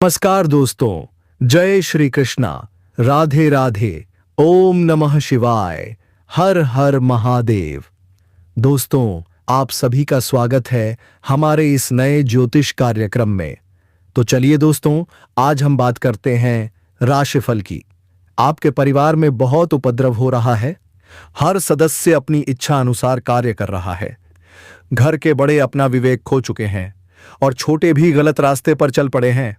नमस्कार दोस्तों, जय श्री कृष्णा, राधे राधे, ओम नमः शिवाय, हर हर महादेव। दोस्तों, आप सभी का स्वागत है हमारे इस नए ज्योतिष कार्यक्रम में। तो चलिए दोस्तों, आज हम बात करते हैं राशिफल की। आपके परिवार में बहुत उपद्रव हो रहा है। हर सदस्य अपनी इच्छा अनुसार कार्य कर रहा है। घर के बड़े अपना विवेक खो चुके हैं और छोटे भी गलत रास्ते पर चल पड़े हैं।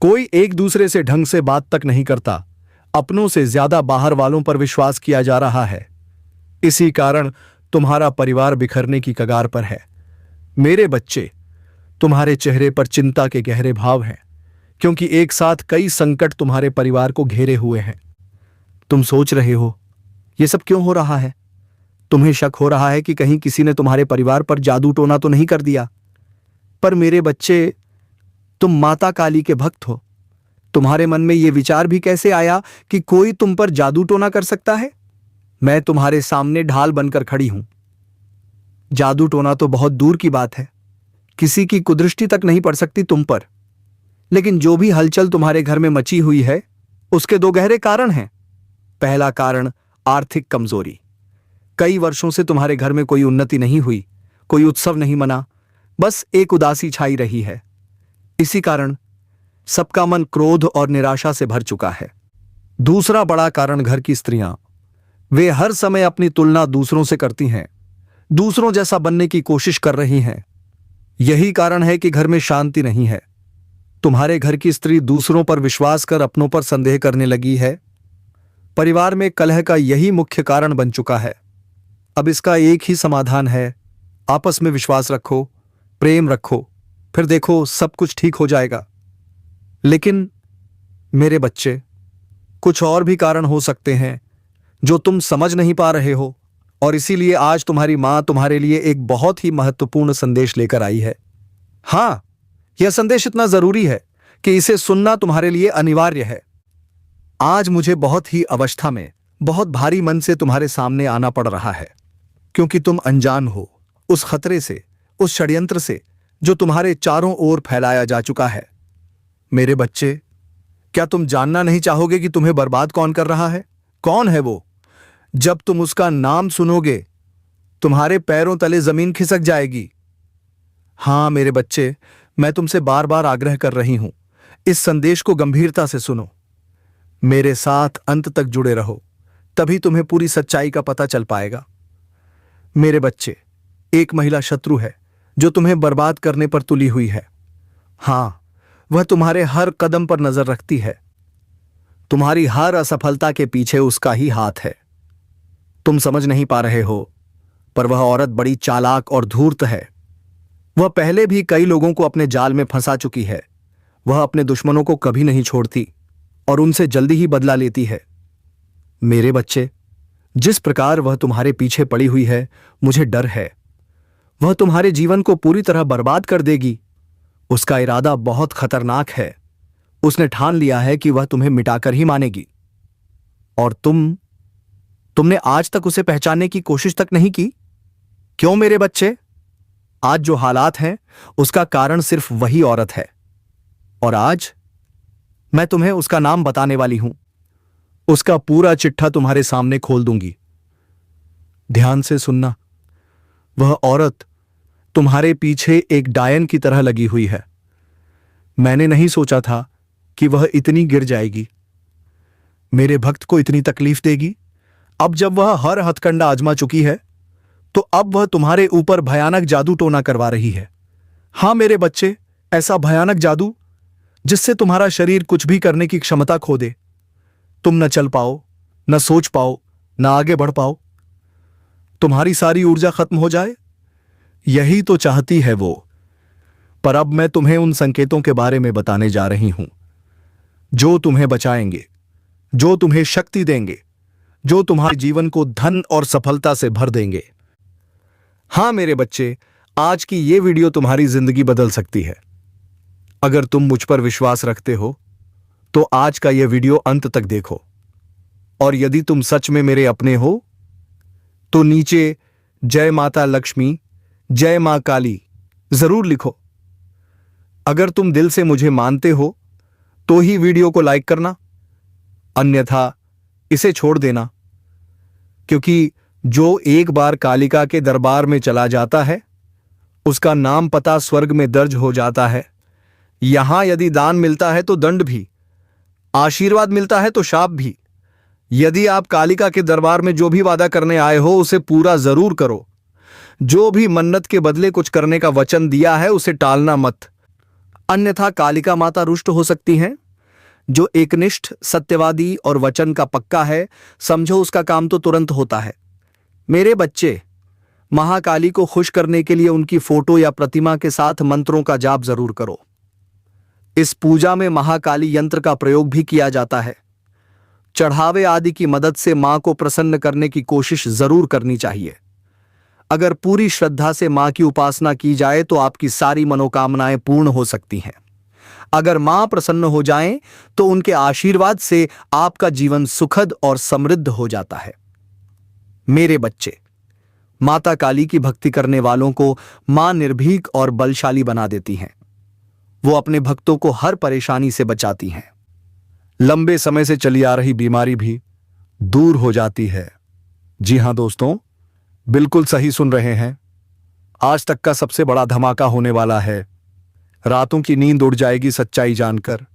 कोई एक दूसरे से ढंग से बात तक नहीं करता। अपनों से ज्यादा बाहर वालों पर विश्वास किया जा रहा है। इसी कारण तुम्हारा परिवार बिखरने की कगार पर है। मेरे बच्चे, तुम्हारे चेहरे पर चिंता के गहरे भाव हैं, क्योंकि एक साथ कई संकट तुम्हारे परिवार को घेरे हुए हैं। तुम सोच रहे हो, यह सब क्यों हो रहा है? तुम्हें शक हो रहा है कि कहीं किसी ने तुम्हारे परिवार पर जादू टोना तो नहीं कर दिया। पर मेरे बच्चे, तुम माता काली के भक्त हो। तुम्हारे मन में यह विचार भी कैसे आया कि कोई तुम पर जादू टोना कर सकता है? मैं तुम्हारे सामने ढाल बनकर खड़ी हूं। जादू टोना तो बहुत दूर की बात है, किसी की कुदृष्टि तक नहीं पड़ सकती तुम पर। लेकिन जो भी हलचल तुम्हारे घर में मची हुई है, उसके दो गहरे कारण हैं। पहला कारण आर्थिक कमजोरी। कई वर्षों से तुम्हारे घर में कोई उन्नति नहीं हुई, कोई उत्सव नहीं मना, बस एक उदासी छाई रही है। इसी कारण सबका मन क्रोध और निराशा से भर चुका है। दूसरा बड़ा कारण घर की स्त्रियां। वे हर समय अपनी तुलना दूसरों से करती हैं, दूसरों जैसा बनने की कोशिश कर रही हैं। यही कारण है कि घर में शांति नहीं है। तुम्हारे घर की स्त्री दूसरों पर विश्वास कर अपनों पर संदेह करने लगी है। परिवार में कलह का यही मुख्य कारण बन चुका है। अब इसका एक ही समाधान है, आपस में विश्वास रखो, प्रेम रखो, फिर देखो सब कुछ ठीक हो जाएगा। लेकिन मेरे बच्चे, कुछ और भी कारण हो सकते हैं जो तुम समझ नहीं पा रहे हो, और इसीलिए आज तुम्हारी मां तुम्हारे लिए एक बहुत ही महत्वपूर्ण संदेश लेकर आई है। हां, यह संदेश इतना जरूरी है कि इसे सुनना तुम्हारे लिए अनिवार्य है। आज मुझे बहुत ही अवस्था में, बहुत भारी मन से तुम्हारे सामने आना पड़ रहा है, क्योंकि तुम अनजान हो उस खतरे से, उस षड्यंत्र से जो तुम्हारे चारों ओर फैलाया जा चुका है। मेरे बच्चे, क्या तुम जानना नहीं चाहोगे कि तुम्हें बर्बाद कौन कर रहा है? कौन है वो? जब तुम उसका नाम सुनोगे, तुम्हारे पैरों तले जमीन खिसक जाएगी। हां मेरे बच्चे, मैं तुमसे बार बार आग्रह कर रही हूं, इस संदेश को गंभीरता से सुनो। मेरे साथ अंत तक जुड़े रहो, तभी तुम्हें पूरी सच्चाई का पता चल पाएगा। मेरे बच्चे, एक महिला शत्रु है जो तुम्हें बर्बाद करने पर तुली हुई है। हां, वह तुम्हारे हर कदम पर नजर रखती है। तुम्हारी हर असफलता के पीछे उसका ही हाथ है। तुम समझ नहीं पा रहे हो, पर वह औरत बड़ी चालाक और धूर्त है। वह पहले भी कई लोगों को अपने जाल में फंसा चुकी है। वह अपने दुश्मनों को कभी नहीं छोड़ती और उनसे जल्दी ही बदला लेती है। मेरे बच्चे, जिस प्रकार वह तुम्हारे पीछे पड़ी हुई है, मुझे डर है वह तुम्हारे जीवन को पूरी तरह बर्बाद कर देगी। उसका इरादा बहुत खतरनाक है। उसने ठान लिया है कि वह तुम्हें मिटाकर ही मानेगी। और तुमने आज तक उसे पहचानने की कोशिश तक नहीं की। क्यों मेरे बच्चे? आज जो हालात हैं, उसका कारण सिर्फ वही औरत है। और आज मैं तुम्हें उसका नाम बताने वाली हूं। उसका पूरा चिट्ठा तुम्हारे सामने खोल दूंगी। ध्यान से सुनना। वह औरत तुम्हारे पीछे एक डायन की तरह लगी हुई है। मैंने नहीं सोचा था कि वह इतनी गिर जाएगी, मेरे भक्त को इतनी तकलीफ देगी। अब जब वह हर हथकंडा आजमा चुकी है, तो अब वह तुम्हारे ऊपर भयानक जादू टोना करवा रही है। हां मेरे बच्चे, ऐसा भयानक जादू जिससे तुम्हारा शरीर कुछ भी करने की क्षमता खो दे। तुम न चल पाओ, न सोच पाओ, न आगे बढ़ पाओ। तुम्हारी सारी ऊर्जा खत्म हो जाए। यही तो चाहती है वो। पर अब मैं तुम्हें उन संकेतों के बारे में बताने जा रही हूं, जो तुम्हें बचाएंगे, जो तुम्हें शक्ति देंगे, जो तुम्हारे जीवन को धन और सफलता से भर देंगे। हां मेरे बच्चे, आज की यह वीडियो तुम्हारी जिंदगी बदल सकती है। अगर तुम मुझ पर विश्वास रखते हो, तो आज का यह वीडियो अंत तक देखो। और यदि तुम सच में मेरे अपने हो, तो नीचे जय माता लक्ष्मी, जय मां काली जरूर लिखो। अगर तुम दिल से मुझे मानते हो, तो ही वीडियो को लाइक करना, अन्यथा इसे छोड़ देना। क्योंकि जो एक बार कालिका के दरबार में चला जाता है, उसका नाम पता स्वर्ग में दर्ज हो जाता है। यहां यदि दान मिलता है तो दंड भी, आशीर्वाद मिलता है तो शाप भी। यदि आप कालिका के दरबार में जो भी वादा करने आए हो उसे पूरा जरूर करो। जो भी मन्नत के बदले कुछ करने का वचन दिया है उसे टालना मत, अन्यथा कालिका माता रुष्ट हो सकती हैं। जो एकनिष्ठ, सत्यवादी और वचन का पक्का है, समझो उसका काम तो तुरंत होता है। मेरे बच्चे, महाकाली को खुश करने के लिए उनकी फोटो या प्रतिमा के साथ मंत्रों का जाप जरूर करो। इस पूजा में महाकाली यंत्र का प्रयोग भी किया जाता है। चढ़ावे आदि की मदद से मां को प्रसन्न करने की कोशिश जरूर करनी चाहिए। अगर पूरी श्रद्धा से मां की उपासना की जाए तो आपकी सारी मनोकामनाएं पूर्ण हो सकती हैं। अगर मां प्रसन्न हो जाएं तो उनके आशीर्वाद से आपका जीवन सुखद और समृद्ध हो जाता है। मेरे बच्चे, माता काली की भक्ति करने वालों को मां निर्भीक और बलशाली बना देती हैं। वो अपने भक्तों को हर परेशानी से बचाती हैं। लंबे समय से चली आ रही बीमारी भी दूर हो जाती है। जी हां दोस्तों, बिल्कुल सही सुन रहे हैं। आज तक का सबसे बड़ा धमाका होने वाला है। रातों की नींद उड़ जाएगी सच्चाई जानकर।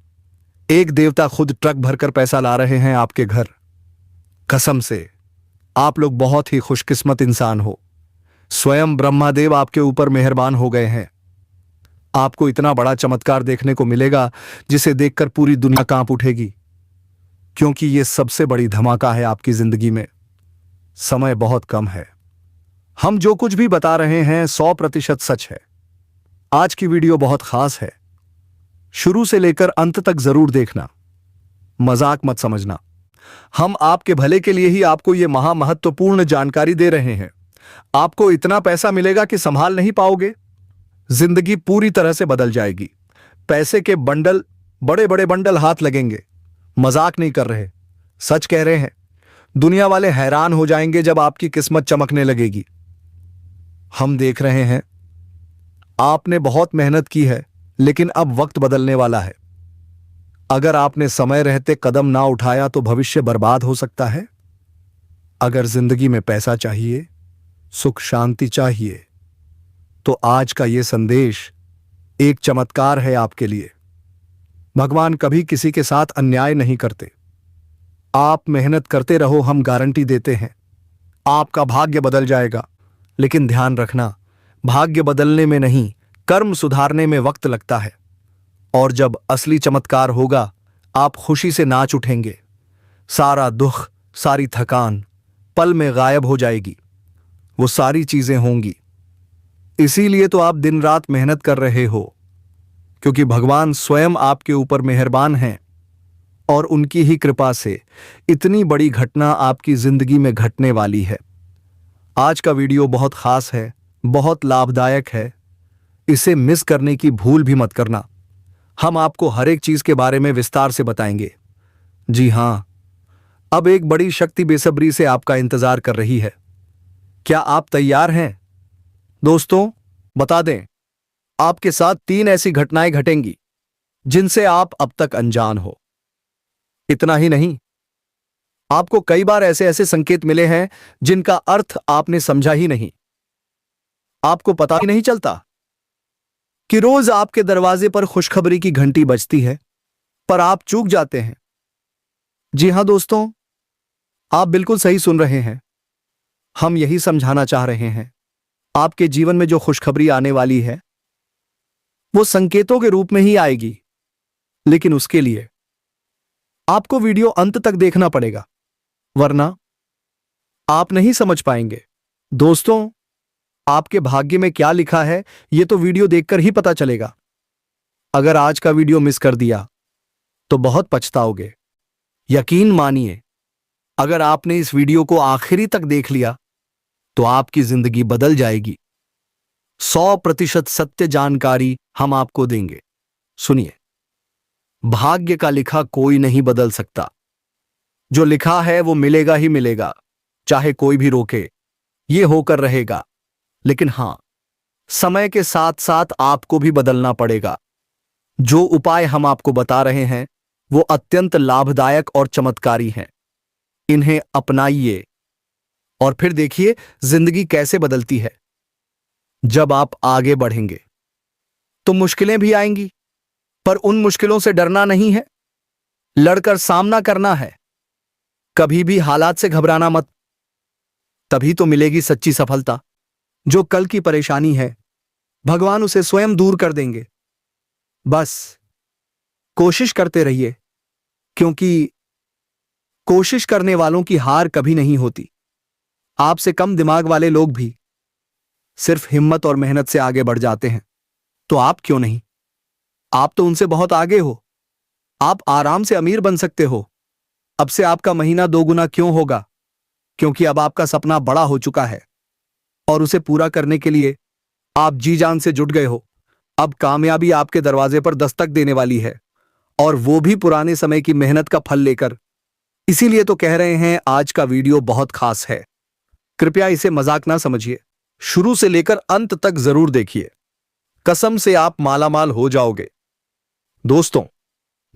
एक देवता खुद ट्रक भरकर पैसा ला रहे हैं आपके घर। कसम से, आप लोग बहुत ही खुशकिस्मत इंसान हो। स्वयं ब्रह्मादेव आपके ऊपर मेहरबान हो गए हैं। आपको इतना बड़ा चमत्कार देखने को मिलेगा जिसे देखकर पूरी दुनिया कांप उठेगी, क्योंकि यह सबसे बड़ी धमाका है आपकी जिंदगी में। समय बहुत कम है। हम जो कुछ भी बता रहे हैं 100% सच है। आज की वीडियो बहुत खास है। शुरू से लेकर अंत तक जरूर देखना, मजाक मत समझना। हम आपके भले के लिए ही आपको यह महामहत्वपूर्ण जानकारी दे रहे हैं। आपको इतना पैसा मिलेगा कि संभाल नहीं पाओगे। जिंदगी पूरी तरह से बदल जाएगी। पैसे के बंडल, बड़े बड़े बंडल हाथ लगेंगे। मजाक नहीं कर रहे, सच कह रहे हैं। दुनिया वाले हैरान हो जाएंगे जब आपकी किस्मत चमकने लगेगी। हम देख रहे हैं, आपने बहुत मेहनत की है, लेकिन अब वक्त बदलने वाला है। अगर आपने समय रहते कदम ना उठाया तो भविष्य बर्बाद हो सकता है। अगर जिंदगी में पैसा चाहिए, सुख शांति चाहिए, तो आज का यह संदेश एक चमत्कार है आपके लिए। भगवान कभी किसी के साथ अन्याय नहीं करते। आप मेहनत करते रहो, हम गारंटी देते हैं आपका भाग्य बदल जाएगा। लेकिन ध्यान रखना, भाग्य बदलने में नहीं, कर्म सुधारने में वक्त लगता है। और जब असली चमत्कार होगा, आप खुशी से नाच उठेंगे। सारा दुख, सारी थकान पल में गायब हो जाएगी। वो सारी चीजें होंगी। इसीलिए तो आप दिन रात मेहनत कर रहे हो, क्योंकि भगवान स्वयं आपके ऊपर मेहरबान हैं और उनकी ही कृपा से इतनी बड़ी घटना आपकी जिंदगी में घटने वाली है। आज का वीडियो बहुत खास है, बहुत लाभदायक है। इसे मिस करने की भूल भी मत करना। हम आपको हर एक चीज के बारे में विस्तार से बताएंगे। जी हां, अब एक बड़ी शक्ति बेसब्री से आपका इंतजार कर रही है। क्या आप तैयार हैं? दोस्तों, बता दें, आपके साथ 3 ऐसी घटनाएं घटेंगी जिनसे आप अब तक अनजान हो। इतना ही नहीं, आपको कई बार ऐसे ऐसे संकेत मिले हैं जिनका अर्थ आपने समझा ही नहीं। आपको पता ही नहीं चलता कि रोज आपके दरवाजे पर खुशखबरी की घंटी बजती है, पर आप चूक जाते हैं। जी हां दोस्तों, आप बिल्कुल सही सुन रहे हैं। हम यही समझाना चाह रहे हैं। आपके जीवन में जो खुशखबरी आने वाली है, वो संकेतों के रूप में ही आएगी, लेकिन उसके लिए आपको वीडियो अंत तक देखना पड़ेगा, वरना आप नहीं समझ पाएंगे। दोस्तों, आपके भाग्य में क्या लिखा है, यह तो वीडियो देखकर ही पता चलेगा। अगर आज का वीडियो मिस कर दिया तो बहुत पछताओगे। यकीन मानिए, अगर आपने इस वीडियो को आखिरी तक देख लिया तो आपकी जिंदगी बदल जाएगी। 100% सत्य जानकारी हम आपको देंगे। सुनिए, भाग्य का लिखा कोई नहीं बदल सकता। जो लिखा है वो मिलेगा ही मिलेगा, चाहे कोई भी रोके। ये होकर रहेगा। लेकिन हां, समय के साथ साथ आपको भी बदलना पड़ेगा। जो उपाय हम आपको बता रहे हैं, वो अत्यंत लाभदायक और चमत्कारी हैं। इन्हें अपनाइए और फिर देखिए जिंदगी कैसे बदलती है। जब आप आगे बढ़ेंगे तो मुश्किलें भी आएंगी, पर उन मुश्किलों से डरना नहीं है, लड़कर सामना करना है। कभी भी हालात से घबराना मत, तभी तो मिलेगी सच्ची सफलता। जो कल की परेशानी है, भगवान उसे स्वयं दूर कर देंगे। बस कोशिश करते रहिए, क्योंकि कोशिश करने वालों की हार कभी नहीं होती। आपसे कम दिमाग वाले लोग भी सिर्फ हिम्मत और मेहनत से आगे बढ़ जाते हैं, तो आप क्यों नहीं? आप तो उनसे बहुत आगे हो। आप आराम से अमीर बन सकते हो। अब से आपका महीना 2 गुना क्यों होगा? क्योंकि अब आपका सपना बड़ा हो चुका है और उसे पूरा करने के लिए आप जी जान से जुट गए हो। अब कामयाबी आपके दरवाजे पर दस्तक देने वाली है, और वो भी पुराने समय की मेहनत का फल लेकर। इसीलिए तो कह रहे हैं आज का वीडियो बहुत खास है। कृपया इसे मजाक ना समझिए, शुरू से लेकर अंत तक जरूर देखिए। कसम से आप मालामाल हो जाओगे। दोस्तों,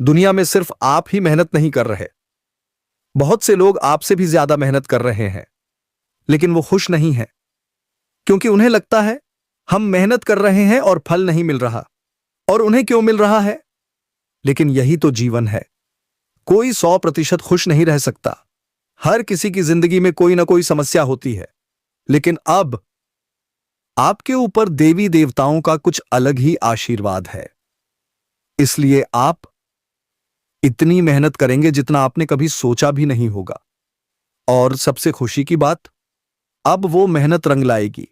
दुनिया में सिर्फ आप ही मेहनत नहीं कर रहे। बहुत से लोग आपसे भी ज्यादा मेहनत कर रहे हैं, लेकिन वो खुश नहीं है, क्योंकि उन्हें लगता है हम मेहनत कर रहे हैं और फल नहीं मिल रहा। और उन्हें क्यों मिल रहा है? लेकिन यही तो जीवन है। कोई 100% खुश नहीं रह सकता। हर किसी की जिंदगी में कोई ना कोई समस्या होती है, लेकिन अब आपके ऊपर देवी देवताओं का कुछ अलग ही आशीर्वाद है। इसलिए आप इतनी मेहनत करेंगे जितना आपने कभी सोचा भी नहीं होगा। और सबसे खुशी की बात, अब वो मेहनत रंग लाएगी।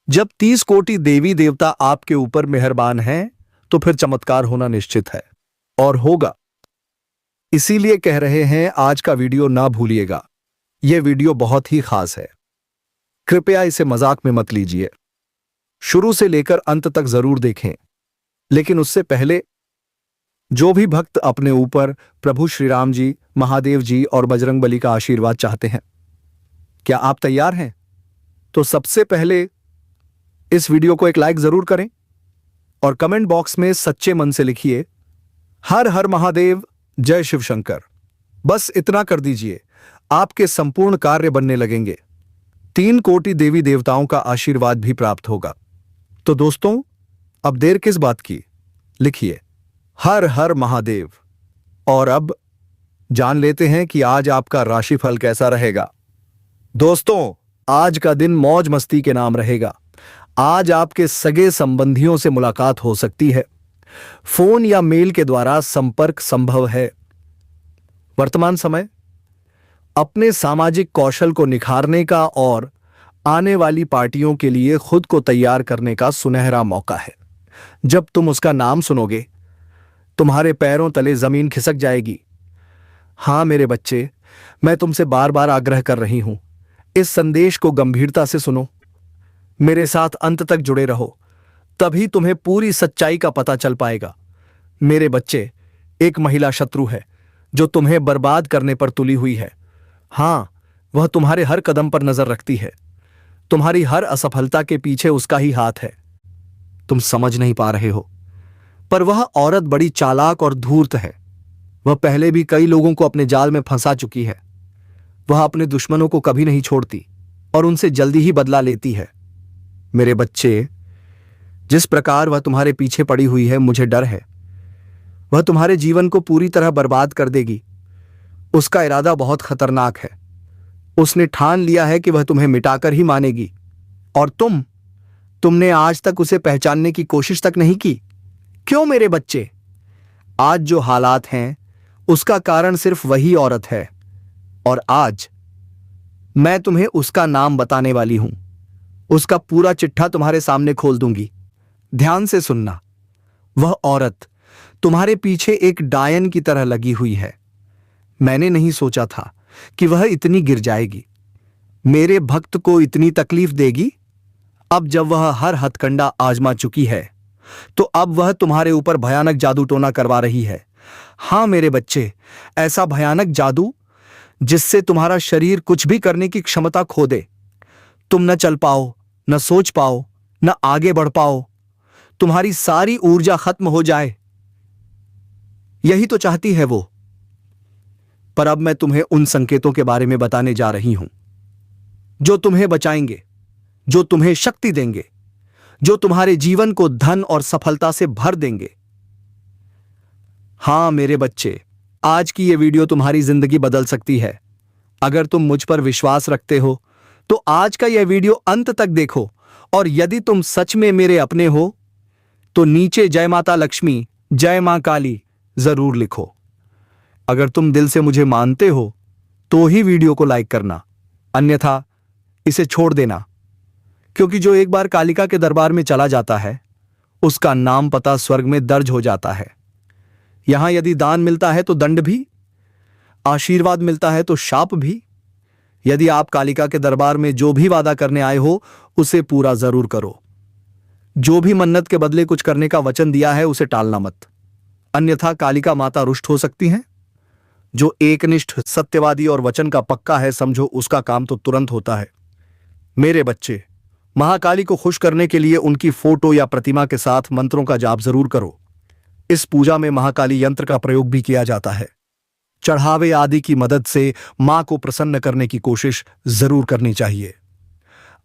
जब 30 कोटि देवी देवता आपके ऊपर मेहरबान हैं, तो फिर चमत्कार होना निश्चित है, और होगा। इसीलिए कह रहे हैं आज का वीडियो ना भूलिएगा। यह वीडियो बहुत ही खास है। कृपया इसे मजाक में मत लीजिए। शुरू से लेकर अंत तक जरूर देखें। लेकिन उससे पहले, जो भी भक्त अपने ऊपर प्रभु श्री राम जी, महादेव जी और बजरंगबली का आशीर्वाद चाहते हैं, क्या आप तैयार हैं? तो सबसे पहले इस वीडियो को एक लाइक जरूर करें और कमेंट बॉक्स में सच्चे मन से लिखिए, हर हर महादेव, जय शिव शंकर। बस इतना कर दीजिए, आपके संपूर्ण कार्य बनने लगेंगे। 3 कोटि देवी देवताओं का आशीर्वाद भी प्राप्त होगा। तो दोस्तों, अब देर किस बात की? लिखिए हर हर महादेव। और अब जान लेते हैं कि आज आपका राशिफल कैसा रहेगा। दोस्तों, आज का दिन मौज मस्ती के नाम रहेगा। आज आपके सगे संबंधियों से मुलाकात हो सकती है। फोन या मेल के द्वारा संपर्क संभव है। वर्तमान समय अपने सामाजिक कौशल को निखारने का और आने वाली पार्टियों के लिए खुद को तैयार करने का सुनहरा मौका है। जब तुम उसका नाम सुनोगे, तुम्हारे पैरों तले जमीन खिसक जाएगी। हां मेरे बच्चे, मैं तुमसे बार बार आग्रह कर रही हूं, इस संदेश को गंभीरता से सुनो। मेरे साथ अंत तक जुड़े रहो, तभी तुम्हें पूरी सच्चाई का पता चल पाएगा। मेरे बच्चे, एक महिला शत्रु है जो तुम्हें बर्बाद करने पर तुली हुई है। हां, वह तुम्हारे हर कदम पर नजर रखती है। तुम्हारी हर असफलता के पीछे उसका ही हाथ है। तुम समझ नहीं पा रहे हो, पर वह औरत बड़ी चालाक और धूर्त है। वह पहले भी कई लोगों को अपने जाल में फंसा चुकी है। वह अपने दुश्मनों को कभी नहीं छोड़ती और उनसे जल्दी ही बदला लेती है। मेरे बच्चे, जिस प्रकार वह तुम्हारे पीछे पड़ी हुई है, मुझे डर है वह तुम्हारे जीवन को पूरी तरह बर्बाद कर देगी। उसका इरादा बहुत खतरनाक है। उसने ठान लिया है कि वह तुम्हें मिटाकर ही मानेगी। और तुमने आज तक उसे पहचानने की कोशिश तक नहीं की। क्यों मेरे बच्चे? आज जो हालात हैं, उसका कारण सिर्फ वही औरत है। और आज मैं तुम्हें उसका नाम बताने वाली हूं। उसका पूरा चिट्ठा तुम्हारे सामने खोल दूंगी। ध्यान से सुनना। वह औरत तुम्हारे पीछे एक डायन की तरह लगी हुई है। मैंने नहीं सोचा था कि वह इतनी गिर जाएगी, मेरे भक्त को इतनी तकलीफ देगी। अब जब वह हर हथकंडा आजमा चुकी है, तो अब वह तुम्हारे ऊपर भयानक जादू टोना करवा रही है। हां मेरे बच्चे, ऐसा भयानक जादू जिससे तुम्हारा शरीर कुछ भी करने की क्षमता खो दे। तुम न चल पाओ, न सोच पाओ, न आगे बढ़ पाओ। तुम्हारी सारी ऊर्जा खत्म हो जाए। यही तो चाहती है वो। पर अब मैं तुम्हें उन संकेतों के बारे में बताने जा रही हूं जो तुम्हें बचाएंगे, जो तुम्हें शक्ति देंगे, जो तुम्हारे जीवन को धन और सफलता से भर देंगे। हां मेरे बच्चे, आज की यह वीडियो तुम्हारी जिंदगी बदल सकती है। अगर तुम मुझ पर विश्वास रखते हो तो आज का यह वीडियो अंत तक देखो, और यदि तुम सच में मेरे अपने हो तो नीचे जय माता लक्ष्मी, जय मां काली जरूर लिखो। अगर तुम दिल से मुझे मानते हो तो ही वीडियो को लाइक करना, अन्यथा इसे छोड़ देना, क्योंकि जो एक बार कालिका के दरबार में चला जाता है उसका नाम पता स्वर्ग में दर्ज हो जाता है। यहां यदि दान मिलता है तो दंड भी, आशीर्वाद मिलता है तो शाप भी। यदि आप कालिका के दरबार में जो भी वादा करने आए हो उसे पूरा जरूर करो। जो भी मन्नत के बदले कुछ करने का वचन दिया है उसे टालना मत, अन्यथा कालिका माता रुष्ट हो सकती हैं। जो एकनिष्ठ, सत्यवादी और वचन का पक्का है, समझो उसका काम तो तुरंत होता है। मेरे बच्चे, महाकाली को खुश करने के लिए उनकी फोटो या प्रतिमा के साथ मंत्रों का जाप जरूर करो। इस पूजा में महाकाली यंत्र का प्रयोग भी किया जाता है। चढ़ावे आदि की मदद से मां को प्रसन्न करने की कोशिश जरूर करनी चाहिए।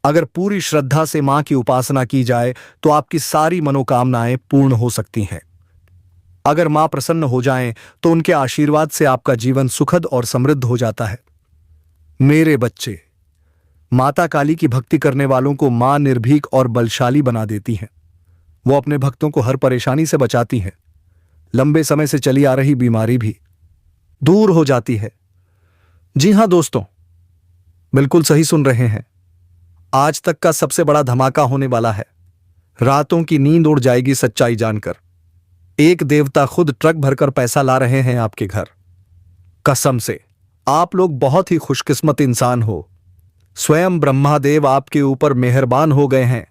अगर पूरी श्रद्धा से मां की उपासना की जाए तो आपकी सारी मनोकामनाएं पूर्ण हो सकती हैं। अगर मां प्रसन्न हो जाएं तो उनके आशीर्वाद से आपका जीवन सुखद और समृद्ध हो जाता है। मेरे बच्चे, माता काली की भक्ति करने वालों को मां निर्भीक और बलशाली बना देती हैं। वो अपने भक्तों को हर परेशानी से बचाती हैं। लंबे समय से चली आ रही बीमारी भी दूर हो जाती है। जी हां दोस्तों, बिल्कुल सही सुन रहे हैं। आज तक का सबसे बड़ा धमाका होने वाला है। रातों की नींद उड़ जाएगी सच्चाई जानकर। एक देवता खुद ट्रक भरकर पैसा ला रहे हैं आपके घर। कसम से, आप लोग बहुत ही खुशकिस्मत इंसान हो। स्वयं ब्रह्मादेव आपके ऊपर मेहरबान हो गए हैं।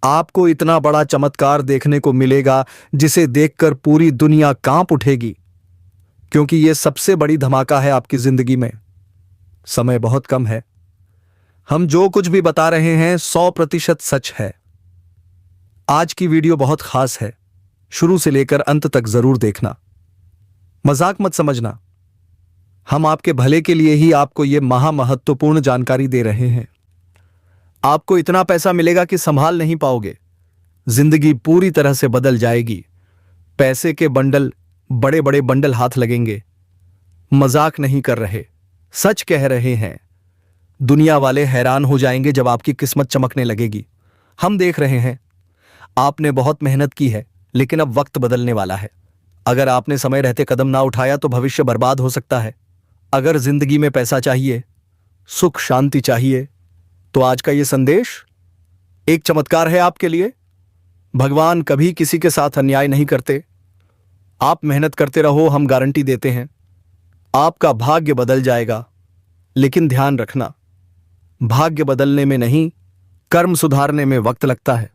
आपको इतना बड़ा चमत्कार देखने को मिलेगा जिसे देखकर पूरी दुनिया कांप उठेगी, क्योंकि यह सबसे बड़ी धमाका है आपकी जिंदगी में। समय बहुत कम है। हम जो कुछ भी बता रहे हैं 100% सच है। आज की वीडियो बहुत खास है, शुरू से लेकर अंत तक जरूर देखना। मजाक मत समझना, हम आपके भले के लिए ही आपको यह महामहत्वपूर्ण जानकारी दे रहे हैं। आपको इतना पैसा मिलेगा कि संभाल नहीं पाओगे। जिंदगी पूरी तरह से बदल जाएगी। पैसे के बंडल, बड़े बड़े बंडल हाथ लगेंगे। मजाक नहीं कर रहे, सच कह रहे हैं। दुनिया वाले हैरान हो जाएंगे जब आपकी किस्मत चमकने लगेगी। हम देख रहे हैं। आपने बहुत मेहनत की है, लेकिन अब वक्त बदलने वाला है। अगर आपने समय रहते कदम ना उठाया तो भविष्य बर्बाद हो सकता है। अगर जिंदगी में पैसा चाहिए, सुख शांति चाहिए, तो आज का यह संदेश एक चमत्कार है आपके लिए। भगवान कभी किसी के साथ अन्याय नहीं करते। आप मेहनत करते रहो, हम गारंटी देते हैं आपका भाग्य बदल जाएगा। लेकिन ध्यान रखना, भाग्य बदलने में नहीं, कर्म सुधारने में वक्त लगता है।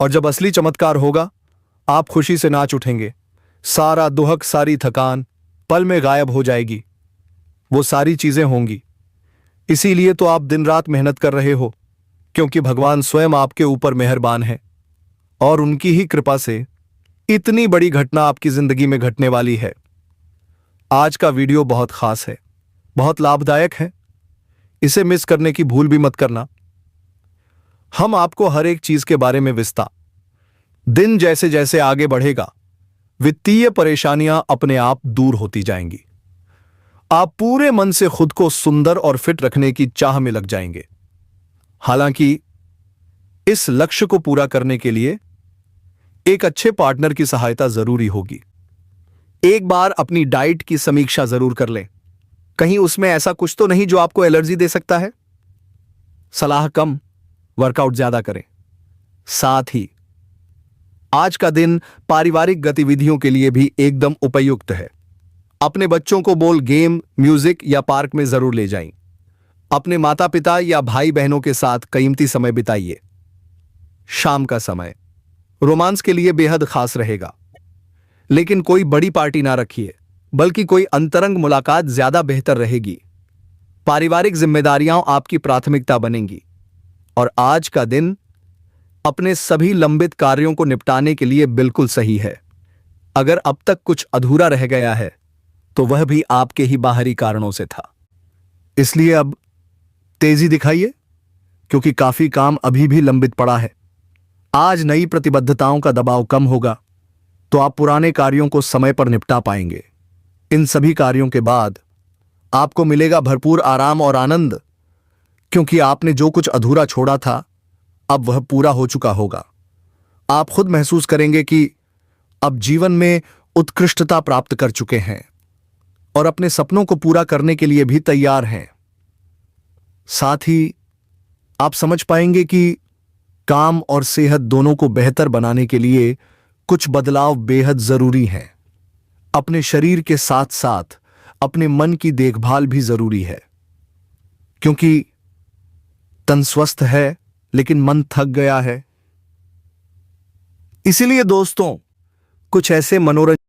और जब असली चमत्कार होगा, आप खुशी से नाच उठेंगे। सारा दुहक, सारी थकान पल में गायब हो जाएगी। वो सारी चीजें होंगी। इसीलिए तो आप दिन रात मेहनत कर रहे हो, क्योंकि भगवान स्वयं आपके ऊपर मेहरबान है और उनकी ही कृपा से इतनी बड़ी घटना आपकी जिंदगी में घटने वाली है। आज का वीडियो बहुत खास है, बहुत लाभदायक है। इसे मिस करने की भूल भी मत करना। हम आपको हर एक चीज के बारे में विस्तार। दिन जैसे जैसे आगे बढ़ेगा, वित्तीय परेशानियां अपने आप दूर होती जाएंगी। आप पूरे मन से खुद को सुंदर और फिट रखने की चाह में लग जाएंगे। हालांकि इस लक्ष्य को पूरा करने के लिए एक अच्छे पार्टनर की सहायता जरूरी होगी। एक बार अपनी डाइट की समीक्षा जरूर कर लें। कहीं उसमें ऐसा कुछ तो नहीं जो आपको एलर्जी दे सकता है। सलाह कम, वर्कआउट ज्यादा करें। साथ ही आज का दिन पारिवारिक गतिविधियों के लिए भी एकदम उपयुक्त है। अपने बच्चों को बोल गेम, म्यूजिक या पार्क में जरूर ले जाएं। अपने माता पिता या भाई बहनों के साथ कीमती समय बिताइए। शाम का समय रोमांस के लिए बेहद खास रहेगा, लेकिन कोई बड़ी पार्टी ना रखिए, बल्कि कोई अंतरंग मुलाकात ज्यादा बेहतर रहेगी। पारिवारिक जिम्मेदारियां आपकी प्राथमिकता बनेंगी और आज का दिन अपने सभी लंबित कार्यों को निपटाने के लिए बिल्कुल सही है। अगर अब तक कुछ अधूरा रह गया है तो वह भी आपके ही बाहरी कारणों से था। इसलिए अब तेजी दिखाइए, क्योंकि काफी काम अभी भी लंबित पड़ा है। आज नई प्रतिबद्धताओं का दबाव कम होगा तो आप पुराने कार्यों को समय पर निपटा पाएंगे। इन सभी कार्यों के बाद आपको मिलेगा भरपूर आराम और आनंद, क्योंकि आपने जो कुछ अधूरा छोड़ा था अब वह पूरा हो चुका होगा। आप खुद महसूस करेंगे कि अब जीवन में उत्कृष्टता प्राप्त कर चुके हैं और अपने सपनों को पूरा करने के लिए भी तैयार हैं। साथ ही आप समझ पाएंगे कि काम और सेहत दोनों को बेहतर बनाने के लिए कुछ बदलाव बेहद जरूरी हैं। अपने शरीर के साथ साथ अपने मन की देखभाल भी जरूरी है, क्योंकि तन स्वस्थ है लेकिन मन थक गया है। इसीलिए दोस्तों, कुछ ऐसे मनोरंजन